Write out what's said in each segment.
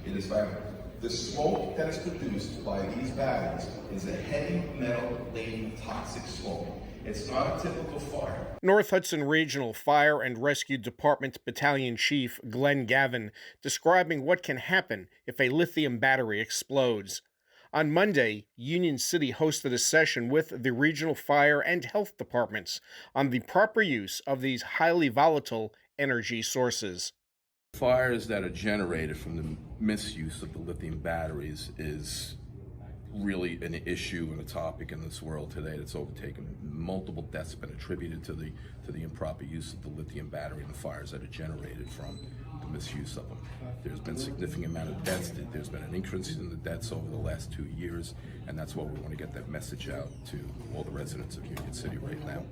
It is flammable. The smoke that is produced by these batteries is a heavy metal-laden toxic smoke. It's not a typical fire. North Hudson Regional Fire and Rescue Department Battalion Chief Glenn Gavin describing what can happen if a lithium battery explodes. On Monday, Union City hosted a session with the regional fire and health departments on the proper use of these highly volatile energy sources. Fires that are generated from the misuse of the lithium batteries is really an issue and a topic in this world today that's overtaken. Multiple deaths have been attributed to the improper use of the lithium battery and the fires that are generated from the misuse of them. There's been a significant amount of deaths. There's been an increase in the deaths over the last 2 years, and that's why we want to get that message out to all the residents of Union City right now.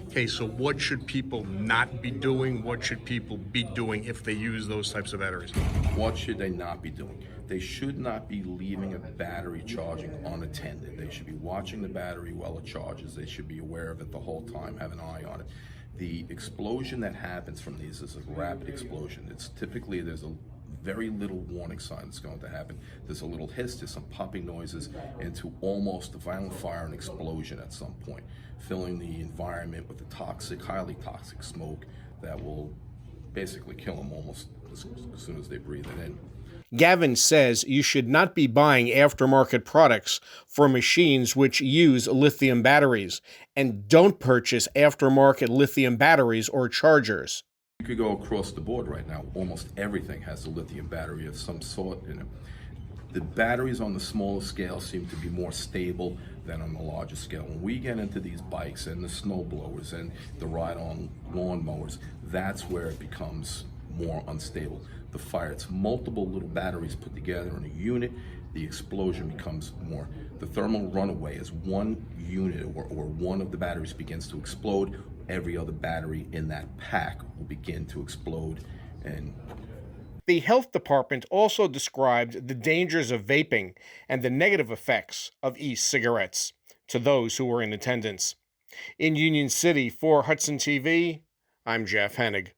Okay, so what should people not be doing? What should people be doing if they use those types of batteries? What should they not be doing? They should not be leaving a battery charging unattended. They should be watching the battery while it charges. They should be aware of it the whole time, have an eye on it. The explosion that happens from these is a rapid explosion. It's typically, there's a very little warning sign that's going to happen. There's a little hiss, there's some popping noises, into almost a violent fire and explosion at some point, filling the environment with the toxic, highly toxic smoke that will basically kill them almost as soon as they breathe it in. Gavin says you should not be buying aftermarket products for machines which use lithium batteries, and don't purchase aftermarket lithium batteries or chargers. You could go across the board right now. Almost everything has a lithium battery of some sort in it. The batteries on the smaller scale seem to be more stable than on the larger scale. When we get into these bikes and the snow blowers and the ride-on lawn mowers, that's where it becomes more unstable. The fire, it's multiple little batteries put together in a unit. The explosion becomes more. The thermal runaway is one unit or one of the batteries begins to explode. Every other battery in that pack will begin to explode. And the health department also described the dangers of vaping and the negative effects of e-cigarettes to those who were in attendance. In Union City, for Hudson TV, I'm Jeff Hennig.